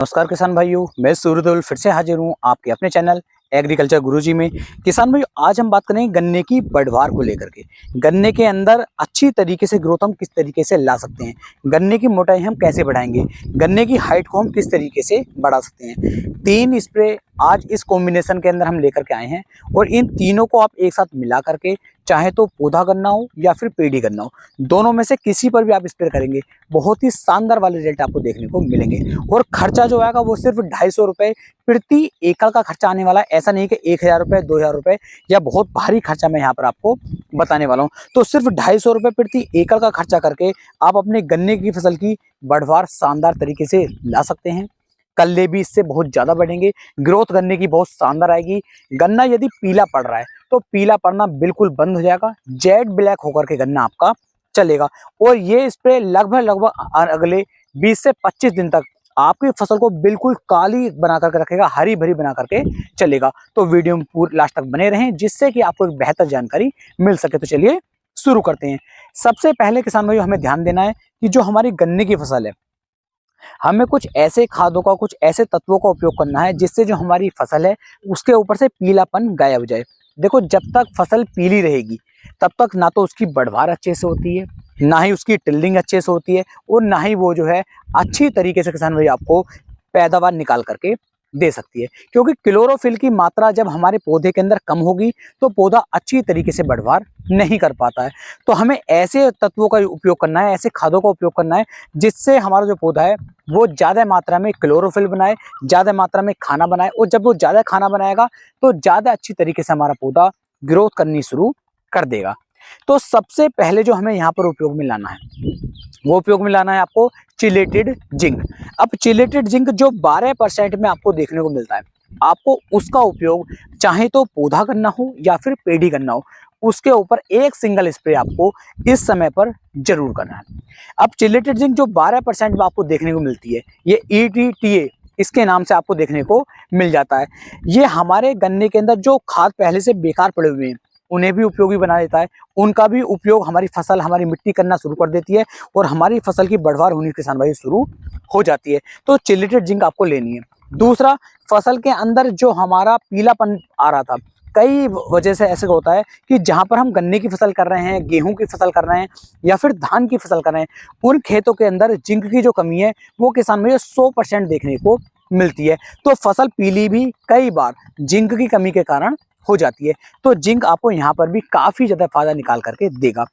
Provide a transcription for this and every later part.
नमस्कार किसान भाइयों, मैं सूरजदुल फिर से हाजिर हूँ आपके अपने चैनल एग्रीकल्चर गुरुजी में। किसान भाइयों, आज हम बात करेंगे गन्ने की पैदावार को लेकर के। गन्ने के अंदर अच्छी तरीके से ग्रोथ हम किस तरीके से ला सकते हैं, गन्ने की मोटाई हम कैसे बढ़ाएंगे, गन्ने की हाइट को हम किस तरीके से बढ़ा सकते हैं। 3 स्प्रे आज इस कॉम्बिनेशन के अंदर हम लेकर के आए हैं और इन तीनों को आप एक साथ मिला करके, चाहे तो पौधा गन्ना हो या फिर पेड़ी गन्ना हो, दोनों में से किसी पर भी आप स्प्रे करेंगे, बहुत ही शानदार वाले रिजल्ट आपको देखने को मिलेंगे। और खर्चा जो आएगा वो सिर्फ 250 रुपये प्रति एकड़ का खर्चा आने वाला है। ऐसा नहीं कि 1000 रुपये 2000 रुपये या बहुत भारी खर्चा मैं यहाँ पर आपको बताने वाला हूँ। तो सिर्फ 250 रुपये प्रति एकड़ का खर्चा करके आप अपने गन्ने की फसल की बढ़वार शानदार तरीके से ला सकते हैं। कल्ले भी इससे बहुत ज़्यादा बढ़ेंगे, ग्रोथ गन्ने की बहुत शानदार आएगी। गन्ना यदि पीला पड़ रहा है तो पीला पड़ना बिल्कुल बंद हो जाएगा, जेड ब्लैक होकर के गन्ना आपका चलेगा। और ये स्प्रे लगभग अगले 20 से 25 दिन तक आपकी फसल को बिल्कुल काली बना करके रखेगा, हरी भरी बना करके चलेगा। तो वीडियो में पूरे लास्ट तक बने रहें जिससे कि आपको एक बेहतर जानकारी मिल सके। तो चलिए शुरू करते हैं। सबसे पहले किसान भाइयों, हमें ध्यान देना है कि जो हमारी गन्ने की फसल है, हमें कुछ ऐसे खादों का, कुछ ऐसे तत्वों का उपयोग करना है जिससे जो हमारी फसल है उसके ऊपर से पीलापन गायब हो जाए। देखो, जब तक फसल पीली रहेगी तब तक ना तो उसकी बढ़वार अच्छे से होती है, ना ही उसकी टिल्डिंग अच्छे से होती है, और ना ही वो जो है अच्छी तरीके से किसान भाई आपको पैदावार निकाल करके दे सकती है। क्योंकि क्लोरोफिल की मात्रा जब हमारे पौधे के अंदर कम होगी तो पौधा अच्छी तरीके से बढ़वार नहीं कर पाता है। तो हमें ऐसे तत्वों का उपयोग करना है, ऐसे खादों का उपयोग करना है जिससे हमारा जो पौधा है वो ज़्यादा मात्रा में क्लोरोफिल बनाए, ज़्यादा मात्रा में खाना बनाए। और जब वो ज़्यादा खाना बनाएगा तो ज़्यादा अच्छी तरीके से हमारा पौधा ग्रोथ करनी शुरू कर देगा। तो सबसे पहले जो हमें यहाँ पर उपयोग में लाना है वो उपयोग में लाना है आपको चिलेटेड जिंक। अब चिलेटेड जिंक जो 12% में आपको देखने को मिलता है, आपको उसका उपयोग चाहे तो पौधा करना हो या फिर पेड़ी करना हो, उसके ऊपर एक सिंगल स्प्रे आपको इस समय पर जरूर करना है। अब चिलेटेड जिंक जो 12% में आपको देखने को मिलती है, ये ETTA इसके नाम से आपको देखने को मिल जाता है। ये हमारे गन्ने के अंदर जो खाद पहले से बेकार पड़े हुए हैं उन्हें भी उपयोगी बना देता है, उनका भी उपयोग हमारी फसल, हमारी मिट्टी करना शुरू कर देती है और हमारी फसल की बढ़वार होनी किसान भाई शुरू हो जाती है। तो चिलेटेड जिंक आपको लेनी है। दूसरा, फसल के अंदर जो हमारा पीलापन आ रहा था, कई वजह से ऐसे होता है कि जहां पर हम गन्ने की फसल कर रहे हैं, गेहूं की फसल कर रहे हैं या फिर धान की फसल कर रहे हैं, उन खेतों के अंदर जिंक की जो कमी है वो किसान भाई 100% देखने को मिलती है। तो फसल पीली भी कई बार जिंक की कमी के कारण हो जाती है। तो जिंक आपको यहाँ पर भी काफी ज्यादा फायदा निकाल करके देगा।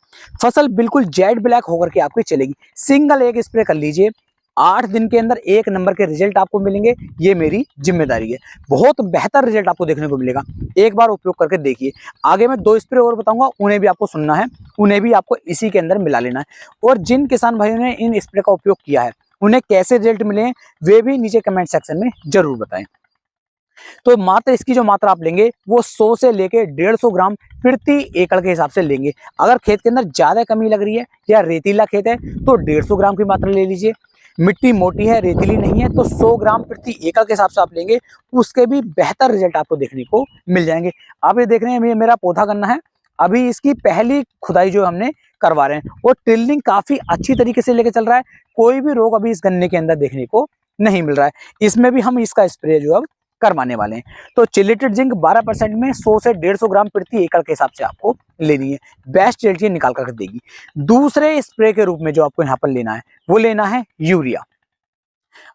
फसल बिल्कुल जेड ब्लैक होकर के आपकी चलेगी। सिंगल एक स्प्रे कर लीजिए, 8 दिन के अंदर 1 नंबर के रिजल्ट आपको मिलेंगे, ये मेरी जिम्मेदारी है। बहुत बेहतर रिजल्ट आपको देखने को मिलेगा, एक बार उपयोग करके देखिए। आगे मैं 2 स्प्रे और बताऊंगा, उन्हें भी आपको सुनना है, उन्हें भी आपको इसी के अंदर मिला लेना है। और जिन किसान भाइयों ने इन स्प्रे का उपयोग किया है उन्हें कैसे रिजल्ट मिले हैं वे भी नीचे कमेंट सेक्शन में जरूर बताएं। तो मात्र इसकी जो मात्रा आप लेंगे वो 100 से लेके 150 ग्राम प्रति एकड़ के हिसाब से लेंगे। अगर खेत के अंदर ज्यादा कमी लग रही है या रेतीला खेत है तो 150 ग्राम की मात्रा ले लीजिए। मिट्टी मोटी है, रेतीली नहीं है, तो 100 ग्राम प्रति एकड़ के हिसाब से आप लेंगे, उसके भी बेहतर रिजल्ट आपको देखने को मिल जाएंगे। आप ये देख रहे हैं, ये मेरा पौधा गन्ना है, अभी इसकी पहली खुदाई जो हमने करवा रहे हैं और टिल्डिंग काफी अच्छी तरीके से लेके चल रहा है। कोई भी रोग अभी इस गन्ने के अंदर देखने को नहीं मिल रहा है। इसमें भी हम इसका स्प्रे जो अब करवाने वाले हैं। तो चिलेटेड जिंक 12% में 100 से 150 ग्राम प्रति एकड़ के हिसाब से आपको लेनी है, बेस्ट रिजल्ट ये निकाल कर देगी। दूसरे स्प्रे के रूप में जो आपको यहाँ पर लेना है वो लेना है यूरिया।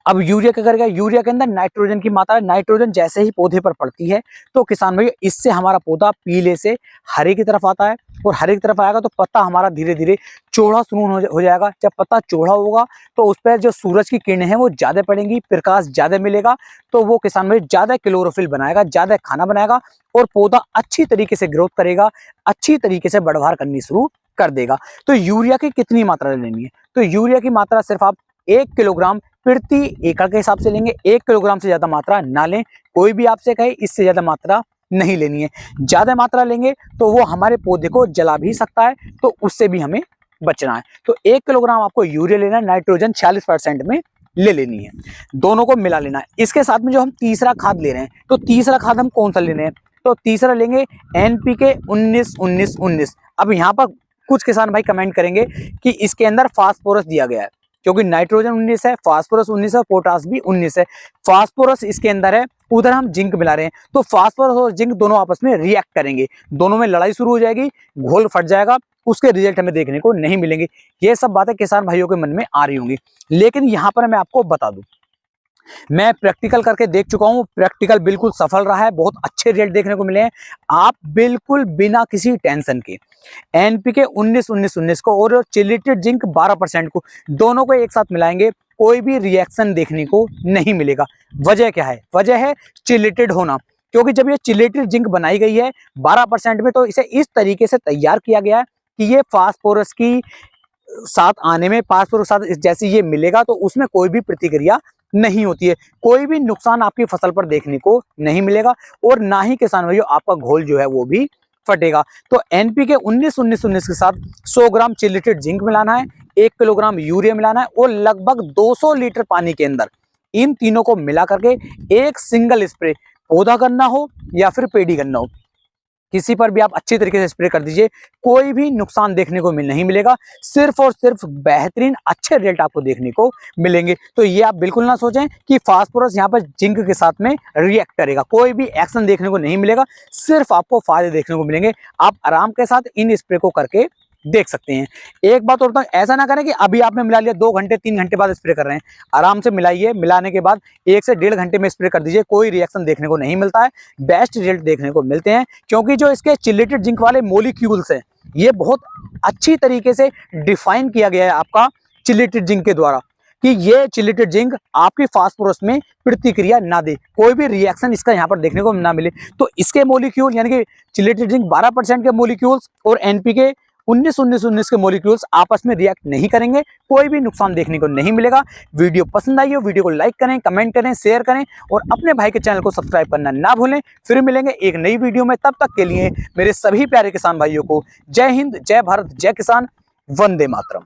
अब यूरिया क्या करेगा, यूरिया के अंदर नाइट्रोजन की मात्रा, नाइट्रोजन जैसे ही पौधे पर पड़ती है तो किसान भाई इससे हमारा पौधा पीले से हरे की तरफ आता है, और हरे की तरफ आएगा तो पत्ता हमारा धीरे धीरे चौड़ा शुरू हो जाएगा। जब पत्ता चौड़ा होगा तो उस पर जो सूरज की किरणें हैं वो ज्यादा पड़ेंगी, प्रकाश ज्यादा मिलेगा, तो वो किसान भाई ज्यादा क्लोरोफिल बनाएगा, ज्यादा खाना बनाएगा और पौधा अच्छी तरीके से ग्रोथ करेगा, अच्छी तरीके से बढ़वार करनी शुरू कर देगा। तो यूरिया की कितनी मात्रा लेनी है, तो यूरिया की मात्रा सिर्फ आप 1 किलोग्राम प्रति एकड़ के हिसाब से लेंगे। 1 किलोग्राम से ज्यादा मात्रा ना लें, कोई भी आपसे कहे इससे ज्यादा मात्रा नहीं लेनी है। ज्यादा मात्रा लेंगे तो वो हमारे पौधे को जला भी सकता है, तो उससे भी हमें बचना है। तो 1 किलोग्राम आपको यूरिया लेना है, नाइट्रोजन 46% में ले लेनी है, दोनों को मिला लेना है। इसके साथ में जो हम तीसरा खाद ले रहे हैं, तो तीसरा खाद हम कौन सा ले रहे हैं, तो तीसरा लेंगे NPK 19-19-19। अब यहाँ पर कुछ किसान भाई कमेंट करेंगे कि इसके अंदर फास्फोरस दिया गया है, क्योंकि नाइट्रोजन 19 है, फास्फोरस 19 है, पोटास भी 19 है। फास्फोरस इसके अंदर है, उधर हम जिंक मिला रहे हैं, तो फास्फोरस और जिंक दोनों आपस में रिएक्ट करेंगे, दोनों में लड़ाई शुरू हो जाएगी, घोल फट जाएगा, उसके रिजल्ट हमें देखने को नहीं मिलेंगे। ये सब बातें किसान भाइयों के मन में आ रही होंगी। लेकिन यहाँ पर मैं आपको बता दूं, मैं प्रैक्टिकल करके देख चुका हूं, प्रैक्टिकल बिल्कुल सफल रहा है, बहुत अच्छे रिजल्ट देखने को मिले हैं। आप बिल्कुल बिना किसी टेंशन के एनपीके 19-19-19 को और चिलेटेड जिंक 12% को, दोनों को एक साथ मिलाएंगे, कोई भी रिएक्शन देखने को नहीं मिलेगा। वजह क्या है? वजह है चिलेटेड होना, क्योंकि जब ये चिलेटेड जिंक बनाई गई है 12% में, तो इसे इस तरीके से तैयार किया गया है कि ये फास्फोरस की साथ आने में, फास्फोरस साथ जैसे ये मिलेगा तो उसमें कोई भी प्रतिक्रिया नहीं होती है, कोई भी नुकसान आपकी फसल पर देखने को नहीं मिलेगा, और ना ही किसान भाइयों आपका घोल जो है वो भी फटेगा। तो एनपीके 19-19-19 के साथ 100 ग्राम चिलेटेड जिंक मिलाना है, 1 किलोग्राम यूरिया मिलाना है, और लगभग 200 लीटर पानी के अंदर इन तीनों को मिला करके एक सिंगल स्प्रे, पौधा गन्ना हो या फिर पेड़ी गन्ना हो, किसी पर भी आप अच्छी तरीके से स्प्रे कर दीजिए, कोई भी नुकसान देखने को नहीं मिलेगा, सिर्फ और सिर्फ बेहतरीन अच्छे रिजल्ट आपको देखने को मिलेंगे। तो ये आप बिल्कुल ना सोचें कि फास्फोरस यहाँ पर जिंक के साथ में रिएक्ट करेगा, कोई भी एक्शन देखने को नहीं मिलेगा, सिर्फ आपको फायदे देखने को मिलेंगे। आप आराम के साथ इन स्प्रे को करके देख सकते हैं। एक बात और बताऊं, ऐसा ना करें कि अभी आपने मिला लिया 2 घंटे 3 घंटे बाद स्प्रे कर रहे हैं, आराम से मिलाइए, मिलाने के बाद 1 से 1.5 घंटे में स्प्रे कर दीजिए, कोई रिएक्शन देखने को नहीं मिलता है, बेस्ट रिजल्ट देखने को मिलते हैं। क्योंकि जो इसके चिलेटेड जिंक वाले मोलिक्यूल्स हैं, ये बहुत अच्छी तरीके से डिफाइन किया गया है आपका चिलेटेड जिंक के द्वारा, कि ये चिलेटेड जिंक आपकी फास्फोरस में प्रतिक्रिया ना दे, कोई भी रिएक्शन इसका यहाँ पर देखने को ना मिले। तो इसके मोलिक्यूल यानी कि चिलेटेड जिंक 12% के मोलिक्यूल्स और एनपीके 19-19-19 के मॉलिक्यूल्स आपस में रिएक्ट नहीं करेंगे, कोई भी नुकसान देखने को नहीं मिलेगा। वीडियो पसंद आई हो, वीडियो को लाइक करें, कमेंट करें, शेयर करें, और अपने भाई के चैनल को सब्सक्राइब करना ना भूलें। फिर मिलेंगे एक नई वीडियो में, तब तक के लिए मेरे सभी प्यारे किसान भाइयों को जय हिंद, जय भारत, जय किसान, वंदे मातरम।